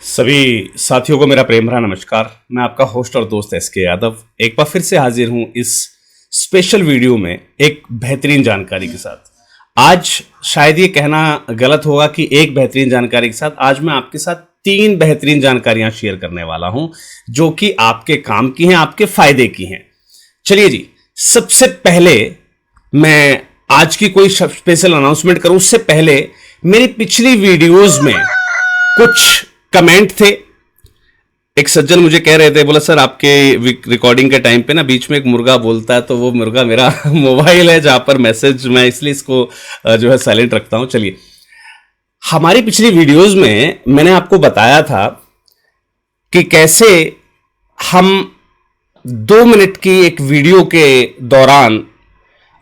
सभी साथियों को मेरा प्रेम भरा नमस्कार। मैं आपका होस्ट और दोस्त एस के यादव एक बार फिर से हाजिर हूं इस स्पेशल वीडियो में एक बेहतरीन जानकारी के साथ। आज शायद ये कहना गलत होगा कि एक बेहतरीन जानकारी के साथ, आज मैं आपके साथ 3 बेहतरीन जानकारियां शेयर करने वाला हूं जो कि आपके काम की हैं, आपके फायदे की हैं। चलिए जी, सबसे पहले मैं आज की कोई स्पेशल अनाउंसमेंट करूं उससे पहले मेरी पिछली वीडियोस में कुछ कमेंट थे। एक सज्जन मुझे कह रहे थे, बोला सर आपके रिकॉर्डिंग के टाइम पे ना बीच में एक मुर्गा बोलता है, तो वो मुर्गा मेरा मोबाइल है जहां पर मैसेज, मैं इसलिए इसको जो है साइलेंट रखता हूं। चलिए, हमारी पिछली वीडियोस में मैंने आपको बताया था कि कैसे हम 2 मिनट की एक वीडियो के दौरान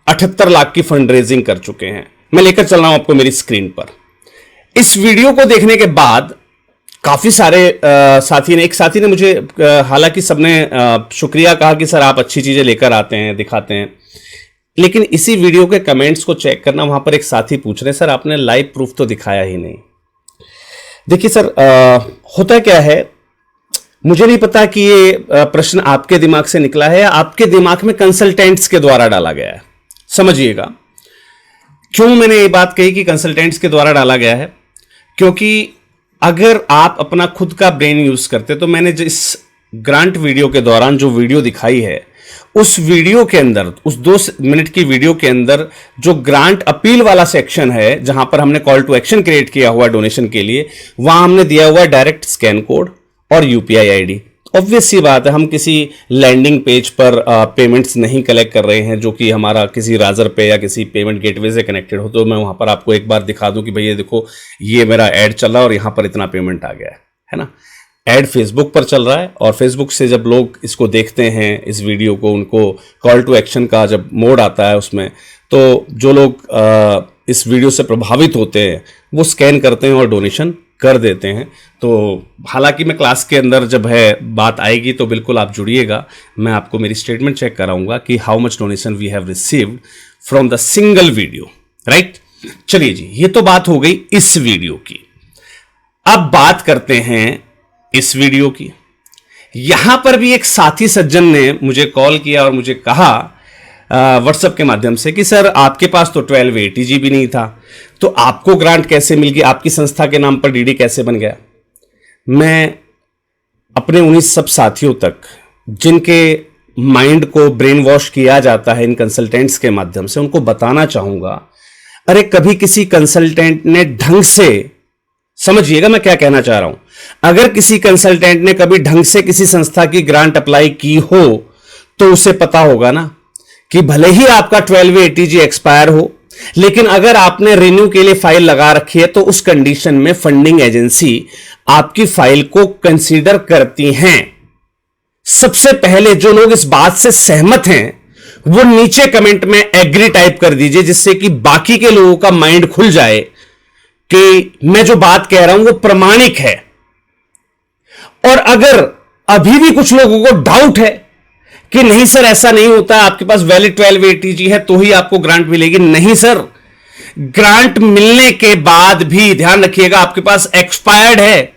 78 लाख की फंड रेजिंग कर चुके हैं। मैं लेकर चल रहा हूं आपको मेरी स्क्रीन पर। इस वीडियो को देखने के बाद काफी सारे एक साथी ने मुझे, हालांकि सबने शुक्रिया कहा कि सर आप अच्छी चीजें लेकर आते हैं, दिखाते हैं, लेकिन इसी वीडियो के कमेंट्स को चेक करना, वहां पर एक साथी पूछ रहे सर आपने लाइव प्रूफ तो दिखाया ही नहीं। देखिए सर, होता क्या है, मुझे नहीं पता कि ये प्रश्न आपके दिमाग से निकला है या आपके दिमाग में कंसल्टेंट्स के द्वारा डाला गया है। समझिएगा क्यों मैंने ये बात कही कि कंसल्टेंट्स के द्वारा डाला गया है, क्योंकि अगर आप अपना खुद का ब्रेन यूज करते, तो मैंने जिस ग्रांट वीडियो के दौरान जो वीडियो दिखाई है, उस वीडियो के अंदर, उस 2 मिनट की वीडियो के अंदर जो ग्रांट अपील वाला सेक्शन है, जहां पर हमने कॉल टू एक्शन क्रिएट किया हुआ डोनेशन के लिए, वहां हमने दिया हुआ डायरेक्ट स्कैन कोड और यूपीआई आईडी। ऑब्वियस सी बात है, हम किसी लैंडिंग पेज पर पेमेंट्स नहीं कलेक्ट कर रहे हैं जो कि हमारा किसी राजर पे या किसी पेमेंट गेटवे से कनेक्टेड हो। तो मैं वहां पर आपको एक बार दिखा दूं कि भैया देखो ये मेरा ऐड चल रहा है और यहां पर इतना पेमेंट आ गया है ना। ऐड फेसबुक पर चल रहा है और फेसबुक से जब लोग इसको देखते हैं, इस वीडियो को, उनको कॉल टू एक्शन का जब मोड आता है उसमें, तो जो लोग इस वीडियो से प्रभावित होते हैं वो स्कैन करते हैं और डोनेशन कर देते हैं। तो हालांकि मैं क्लास के अंदर जब है बात आएगी तो बिल्कुल आप जुड़िएगा, मैं आपको मेरी स्टेटमेंट चेक कराऊंगा कि how much donation we have received from the single video, right. चलिए जी, ये तो बात हो गई इस वीडियो की। अब बात करते हैं इस वीडियो की। यहां पर भी एक साथी सज्जन ने मुझे कॉल किया और मुझे कहा व्हाट्सएप के माध्यम से कि सर आपके पास तो 1280 GB नहीं था, तो आपको ग्रांट कैसे मिल गई, आपकी संस्था के नाम पर डीडी कैसे बन गया। मैं अपने उन्हीं सब साथियों तक जिनके माइंड को ब्रेन वॉश किया जाता है इन कंसल्टेंट्स के माध्यम से, उनको बताना चाहूंगा, अरे कभी किसी कंसल्टेंट ने ढंग से, समझिएगा मैं क्या कहना चाह रहा हूं, अगर किसी कंसल्टेंट ने कभी ढंग से किसी संस्था की ग्रांट अप्लाई की हो तो उसे पता होगा ना कि भले ही आपका 1280G एक्सपायर हो, लेकिन अगर आपने रिन्यू के लिए फाइल लगा रखी है तो उस कंडीशन में फंडिंग एजेंसी आपकी फाइल को कंसीडर करती हैं। सबसे पहले जो लोग इस बात से सहमत हैं वो नीचे कमेंट में एग्री टाइप कर दीजिए, जिससे कि बाकी के लोगों का माइंड खुल जाए कि मैं जो बात कह रहा हूं वो प्रमाणिक है। और अगर अभी भी कुछ लोगों को डाउट है कि नहीं सर ऐसा नहीं होता, आपके पास वैलिड 1280G है तो ही आपको ग्रांट मिलेगी, नहीं सर, ग्रांट मिलने के बाद भी ध्यान रखिएगा आपके पास एक्सपायर्ड है,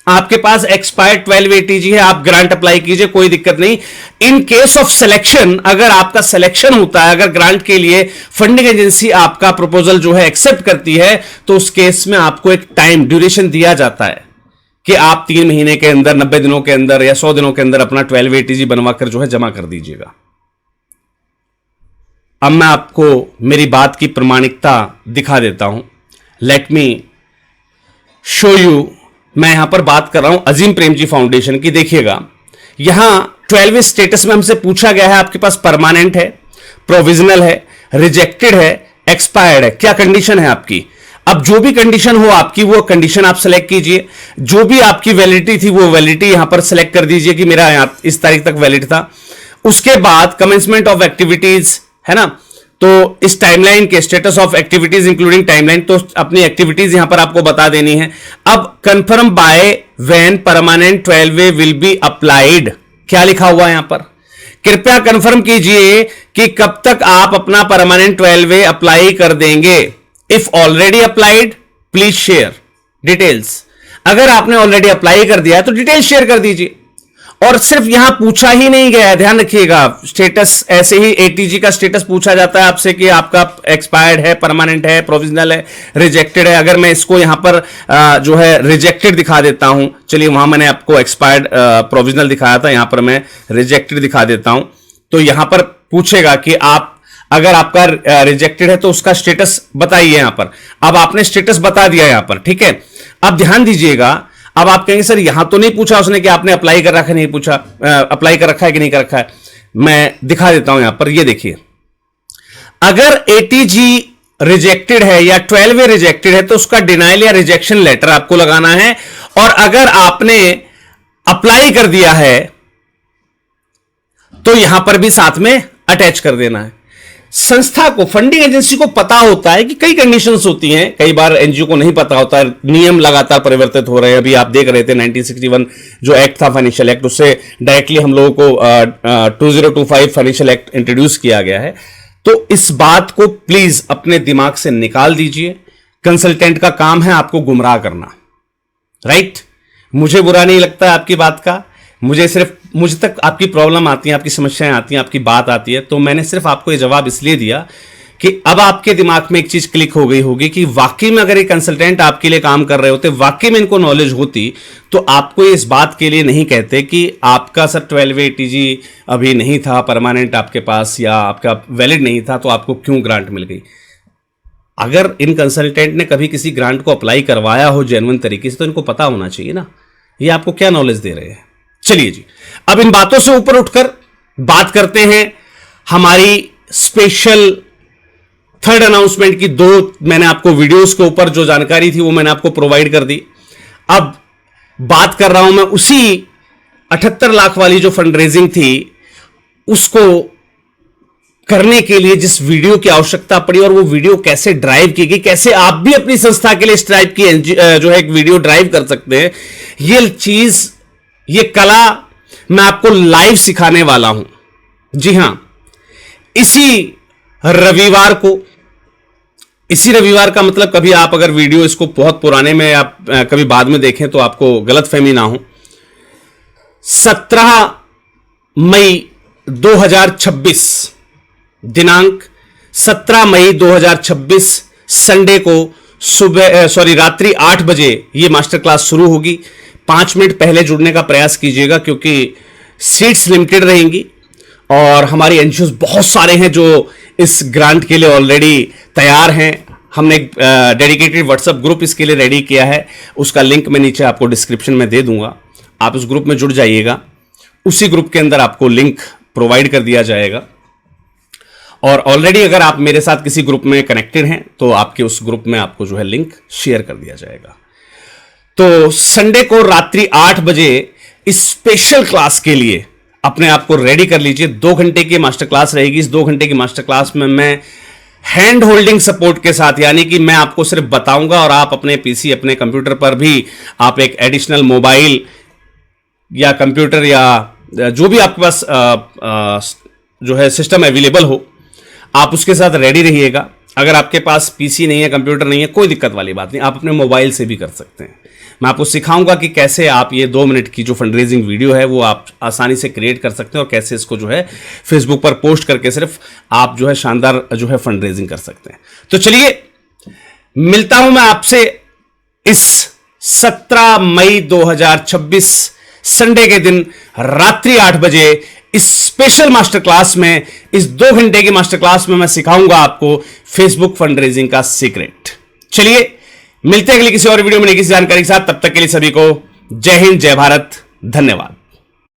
आपके पास एक्सपायर्ड 1280G है, आप ग्रांट अप्लाई कीजिए, कोई दिक्कत नहीं। इन केस ऑफ सिलेक्शन, अगर आपका सिलेक्शन होता है, अगर ग्रांट के लिए फंडिंग एजेंसी आपका प्रपोजल जो है एक्सेप्ट करती है, तो उस केस में आपको एक टाइम ड्यूरेशन दिया जाता है कि आप 3 महीने के अंदर, 90 दिनों के अंदर या 100 दिनों के अंदर अपना 1280G बनवाकर जो है जमा कर दीजिएगा। अब मैं आपको मेरी बात की प्रमाणिकता दिखा देता हूं। Let me show you. मैं यहां पर बात कर रहा हूं अजीम प्रेमजी फाउंडेशन की। देखिएगा, यहां 12 स्टेटस में हमसे पूछा गया है आपके पास परमानेंट है, प्रोविजनल है, रिजेक्टेड है, एक्सपायर्ड है, क्या कंडीशन है आपकी। अब जो भी कंडीशन हो आपकी, वो कंडीशन आप सेलेक्ट कीजिए। जो भी आपकी वैलिडिटी थी वो वैलिडिटी यहां पर सेलेक्ट कर दीजिए कि मेरा यहां इस तारीख तक वैलिड था। उसके बाद कमेंसमेंट ऑफ एक्टिविटीज है ना, तो इस टाइमलाइन के status of activities including timeline, तो अपनी एक्टिविटीज यहां पर आपको बता देनी है। अब confirm by when permanent 12A will be applied, क्या लिखा हुआ है यहां पर, कृपया कंफर्म कीजिए कि कब तक आप अपना परमानेंट 12A अप्लाई कर देंगे। If already applied please share details. अगर आपने ऑलरेडी अप्लाई कर दिया है तो डिटेल शेयर कर दीजिए। और सिर्फ यहां पूछा ही नहीं गया है, ध्यान रखिएगा, स्टेटस ऐसे ही एटीजी का स्टेटस पूछा जाता है आपसे कि आपका एक्सपायर्ड है, परमानेंट है, प्रोविजनल है, रिजेक्टेड है। अगर मैं इसको यहां पर जो है रिजेक्टेड दिखा देता हूं, चलिए वहां मैंने आपको एक्सपायर्ड प्रोविजनल दिखाया था, यहां पर मैं रिजेक्टेड दिखा देता हूं। तो यहां पर पूछेगा कि आप अगर आपका रिजेक्टेड है तो उसका स्टेटस बताइए यहां पर। अब आपने स्टेटस बता दिया यहां पर, ठीक है। अब ध्यान दीजिएगा, अब आप कहेंगे सर यहां तो नहीं पूछा उसने कि आपने अप्लाई कर रखा है, नहीं पूछा अप्लाई कर रखा है कि नहीं कर रखा है। मैं दिखा देता हूं यहां पर, ये देखिए, अगर एटीजी रिजेक्टेड है या 12 रिजेक्टेड है तो उसका डिनाइल या रिजेक्शन लेटर आपको लगाना है। और अगर आपने अप्लाई कर दिया है तो यहां पर भी साथ में अटैच कर देना है। संस्था को, फंडिंग एजेंसी को पता होता है कि कई कंडीशंस होती हैं, कई बार एनजीओ को नहीं पता होता, नियम लगातार परिवर्तित हो रहे हैं। अभी आप देख रहे थे 1961 जो एक्ट था फाइनेंशियल एक्ट, उससे डायरेक्टली हम लोगों को 2025 फाइनेंशियल एक्ट इंट्रोड्यूस किया गया है। तो इस बात को प्लीज अपने दिमाग से निकाल दीजिए। कंसल्टेंट का काम है आपको गुमराह करना, राइट। मुझे बुरा नहीं लगता आपकी बात का, मुझे तक आपकी प्रॉब्लम आती है, आपकी समस्याएं आती हैं, आपकी बात आती है, तो मैंने सिर्फ आपको ये जवाब इसलिए दिया कि अब आपके दिमाग में एक चीज क्लिक हो गई होगी कि वाकई में अगर ये कंसल्टेंट आपके लिए काम कर रहे होते, वाकई में इनको नॉलेज होती, तो आपको इस बात के लिए नहीं कहते कि आपका सर 12 एटीजी अभी नहीं था परमानेंट आपके पास, या आपका वैलिड नहीं था, तो आपको क्यों ग्रांट मिल गई। अगर इन कंसल्टेंट ने कभी किसी ग्रांट को अप्लाई करवाया हो जेन्युइन तरीके से, तो इनको पता होना चाहिए ना, ये आपको क्या नॉलेज दे रहे हैं। चलिए जी, अब इन बातों से ऊपर उठकर बात करते हैं हमारी स्पेशल थर्ड अनाउंसमेंट की। 2 मैंने आपको वीडियोस के ऊपर जो जानकारी थी वो मैंने आपको प्रोवाइड कर दी। अब बात कर रहा हूं मैं उसी 78 लाख वाली जो फंड रेजिंग थी, उसको करने के लिए जिस वीडियो की आवश्यकता पड़ी, और वो वीडियो कैसे ड्राइव की गई, कैसे आप भी अपनी संस्था के लिए इस टाइप की जो है एक वीडियो ड्राइव कर सकते हैं, ये चीज, ये कला मैं आपको लाइव सिखाने वाला हूं। जी हां, इसी रविवार का मतलब, कभी आप अगर वीडियो इसको बहुत पुराने में आप कभी बाद में देखें तो आपको गलतफहमी ना हो, 17 मई 2026 दिनांक 17 मई 2026 संडे को रात्रि 8 बजे ये मास्टर क्लास शुरू होगी। 5 मिनट पहले जुड़ने का प्रयास कीजिएगा क्योंकि सीट्स लिमिटेड रहेंगी और हमारी एनजीओज बहुत सारे हैं जो इस ग्रांट के लिए ऑलरेडी तैयार हैं। हमने एक डेडिकेटेड व्हाट्सएप ग्रुप इसके लिए रेडी किया है, उसका लिंक मैं नीचे आपको डिस्क्रिप्शन में दे दूंगा, आप उस ग्रुप में जुड़ जाइएगा। उसी ग्रुप के अंदर आपको लिंक प्रोवाइड कर दिया जाएगा। और ऑलरेडी अगर आप मेरे साथ किसी ग्रुप में कनेक्टेड हैं तो आपके उस ग्रुप में आपको जो है लिंक शेयर कर दिया जाएगा। तो संडे को रात्रि 8 बजे इस स्पेशल क्लास के लिए अपने आप को रेडी कर लीजिए। 2 घंटे की मास्टर क्लास रहेगी। इस 2 घंटे की मास्टर क्लास में मैं हैंड होल्डिंग सपोर्ट के साथ, यानी कि मैं आपको सिर्फ बताऊंगा और आप अपने पीसी, अपने कंप्यूटर पर भी आप एक एडिशनल मोबाइल या कंप्यूटर या जो भी आपके पास जो है सिस्टम अवेलेबल हो, आप उसके साथ रेडी रहिएगा। अगर आपके पास पीसी नहीं है, कंप्यूटर नहीं है, कोई दिक्कत वाली बात नहीं, आप अपने मोबाइल से भी कर सकते हैं। मैं आपको सिखाऊंगा कि कैसे आप ये 2 मिनट की जो फंडरेजिंग वीडियो है वो आप आसानी से क्रिएट कर सकते हैं और कैसे इसको जो है फेसबुक पर पोस्ट करके सिर्फ आप जो है शानदार जो है फंडरेजिंग कर सकते हैं। तो चलिए मिलता हूं मैं आपसे इस 17 मई 2026 संडे के दिन रात्रि 8 बजे इस स्पेशल मास्टर क्लास में। इस 2 घंटे की मास्टर क्लास में मैं सिखाऊंगा आपको फेसबुक फंडरेजिंग का सीक्रेट। चलिए मिलते हैं अगली किसी और वीडियो में नई किसी जानकारी के साथ। तब तक के लिए सभी को जय हिंद, जय भारत, धन्यवाद।